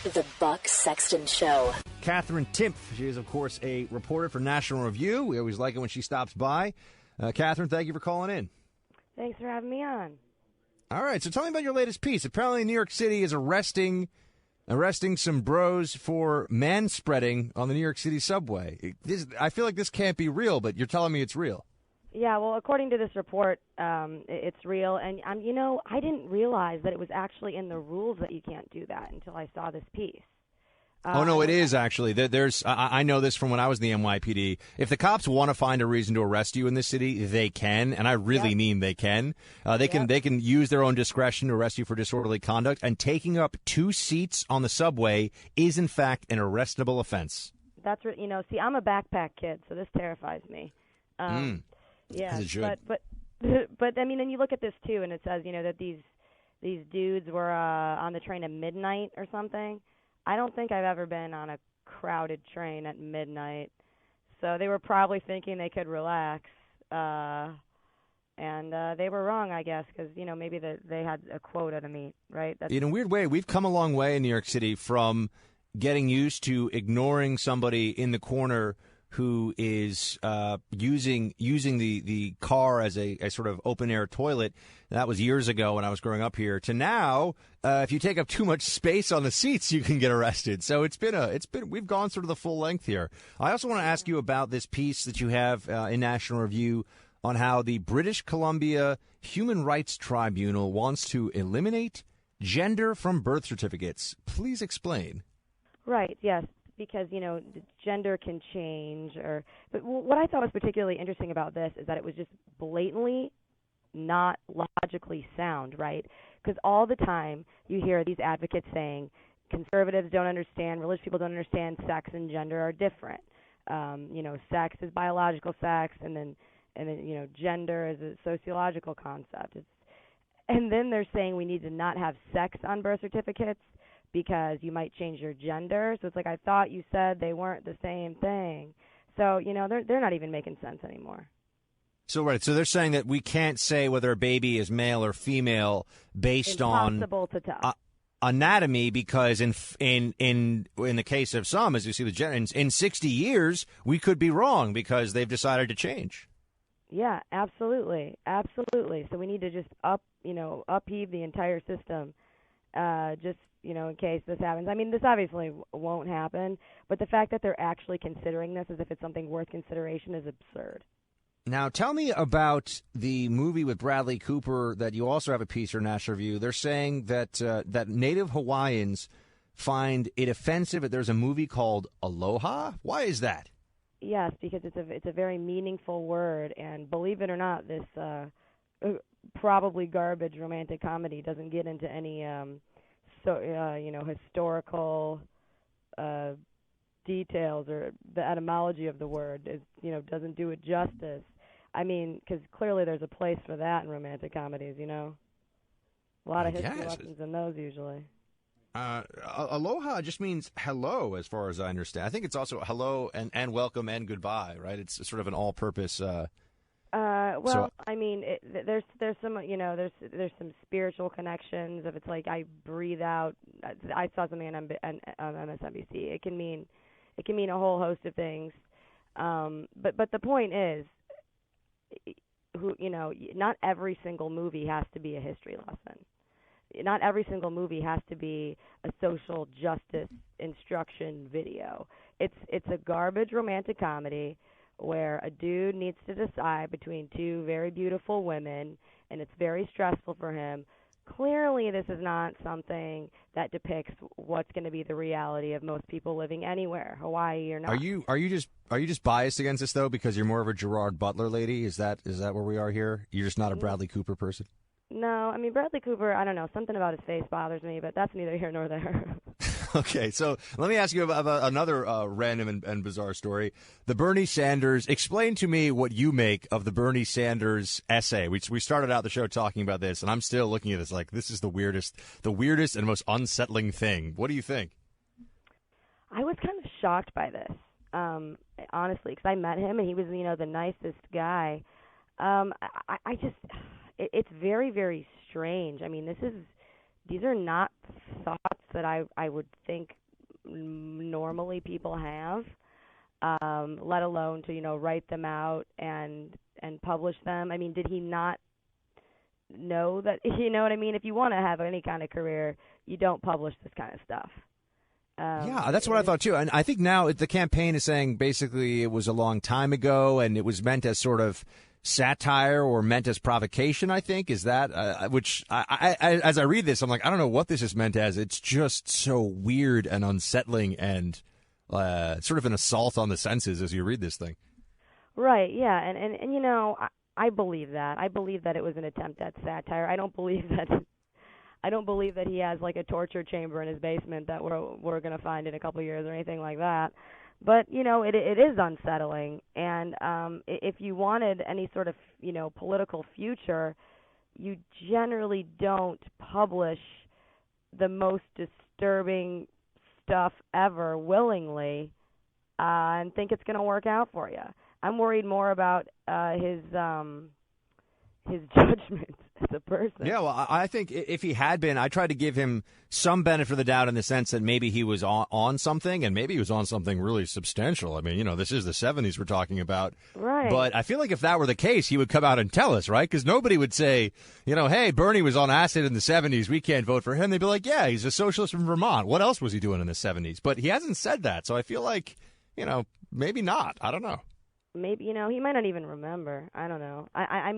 The Buck Sexton Show. Katherine Timpf. She is, of course, a reporter for National Review. We always like it when she stops by. Katherine, thank you for calling in. Thanks for having me on. All right, so tell me about your latest piece. Apparently, New York City is arresting some bros for manspreading on the New York City subway. I feel like this can't be real, but you're telling me it's real. Yeah, well, according to this report, it's real. And, I didn't realize that it was actually in the rules that you can't do that until I saw this piece. Oh, no, it is actually. I know this from when I was in the NYPD. If the cops want to find a reason to arrest you in this city, they can, and I really mean they can. They can use their own discretion to arrest you for disorderly conduct, and taking up 2 seats on the subway is, in fact, an arrestable offense. That's right. See, I'm a backpack kid, so this terrifies me. Yeah, but I mean, and you look at this too, and it says, that these dudes were on the train at midnight or something. I don't think I've ever been on a crowded train at midnight, so they were probably thinking they could relax, and they were wrong, I guess, because maybe they had a quota to meet, right? In a weird way, we've come a long way in New York City from getting used to ignoring somebody in the corner who is using the car as a sort of open-air toilet. That was years ago when I was growing up here, to now, if you take up too much space on the seats, you can get arrested. So we've gone sort of the full length here. I also want to ask you about this piece that you have in National Review on how the British Columbia Human Rights Tribunal wants to eliminate gender from birth certificates. Please explain. Right, yes. Because, gender can change. But what I thought was particularly interesting about this is that it was just blatantly not logically sound, right? Because all the time you hear these advocates saying conservatives don't understand, religious people don't understand, sex and gender are different. Sex is biological sex, and then gender is a sociological concept. And then they're saying we need to not have sex on birth certificates because you might change your gender. So it's like, I thought you said they weren't the same thing. So, they're not even making sense anymore. So they're saying that we can't say whether a baby is male or female based Impossible to tell. Anatomy, because in the case of some, as you see the gender, in 60 years, we could be wrong because they've decided to change. Yeah, absolutely. Absolutely. So we need to just upheave the entire system, in case this happens. I mean, this obviously won't happen, but the fact that they're actually considering this as if it's something worth consideration is absurd. Now, tell me about the movie with Bradley Cooper that you also have a piece for National Review. They're saying that that Native Hawaiians find it offensive that there's a movie called Aloha. Why is that? Yes, because it's a very meaningful word, and believe it or not, this probably garbage romantic comedy doesn't get into any historical details, or the etymology of the word doesn't do it justice. I mean, because clearly there's a place for that in romantic comedies, A lot of history lessons in those usually. Aloha just means hello, as far as I understand. I think it's also hello and welcome and goodbye, right? It's sort of an all-purpose. I mean, there's some there's some spiritual connections. If it's like I breathe out, I saw something on MSNBC. It can mean a whole host of things. But the point is, not every single movie has to be a history lesson. Not every single movie has to be a social justice instruction video. It's a garbage romantic comedy where a dude needs to decide between 2 very beautiful women, and it's very stressful for him. Clearly, this is not something that depicts what's going to be the reality of most people living anywhere, Hawaii or not. Are you just biased against this though because you're more of a Gerard Butler lady? Is that where we are here? You're just not a Bradley Cooper person? No, I mean Bradley Cooper. I don't know, something about his face bothers me, but that's neither here nor there. Okay, so let me ask you about another random and bizarre story. The Bernie Sanders. Explain to me what you make of the Bernie Sanders essay. We started out the show talking about this, and I'm still looking at this like this is the weirdest and most unsettling thing. What do you think? I was kind of shocked by this, honestly, because I met him and he was, the nicest guy. It's very, very strange. I mean, this these are not thoughts that I would think normally people have, let alone to write them out and publish them. I mean, did he not know that? You know what I mean? If you want to have any kind of career, you don't publish this kind of stuff. Yeah, that's what I thought too. And I think now the campaign is saying basically it was a long time ago and it was meant as sort of satire or meant as provocation, I think. Is that, which I as I read this, I'm like, I don't know what this is meant as. It's just so weird and unsettling and sort of an assault on the senses as you read this thing. Right, yeah. And I believe that. I believe that it was an attempt at satire. I don't believe that he has like a torture chamber in his basement that we're going to find in a couple of years or anything like that. But it is unsettling. And if you wanted any sort of political future, you generally don't publish the most disturbing stuff ever willingly and think it's going to work out for you. I'm worried more about his judgment as a person. Yeah, well, I think if he had been, I tried to give him some benefit of the doubt in the sense that maybe he was on something, and maybe he was on something really substantial. I mean, this is the 70s we're talking about. Right. But I feel like if that were the case, he would come out and tell us, right? Because nobody would say, hey, Bernie was on acid in the 70s. We can't vote for him. They'd be like, yeah, he's a socialist from Vermont. What else was he doing in the 70s? But he hasn't said that. So I feel like, maybe not. I don't know. Maybe, he might not even remember. I don't know. I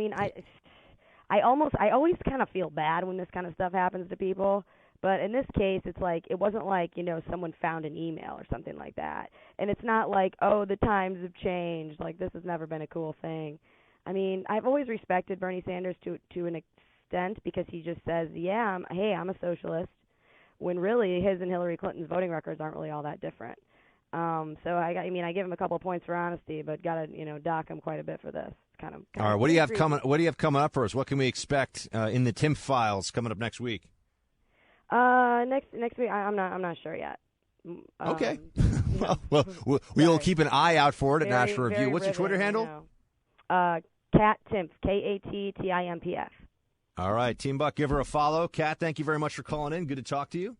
always kind of feel bad when this kind of stuff happens to people. But in this case, it's like, it wasn't like, someone found an email or something like that. And it's not like, oh, the times have changed. Like, this has never been a cool thing. I mean, I've always respected Bernie Sanders to an extent because he just says, yeah, I'm a socialist, when really his and Hillary Clinton's voting records aren't really all that different. So I give him a couple of points for honesty, but gotta dock him quite a bit for this. Kind of all right. What do you have coming? What do you have coming up for us? What can we expect in the Timpf files coming up next week? Next week, I'm not sure yet. Okay. well, we'll keep an eye out for it at National Review. What's your Twitter handle? Kat Timpf, KATTIMPF. All right, Team Buck, give her a follow. Kat, thank you very much for calling in. Good to talk to you.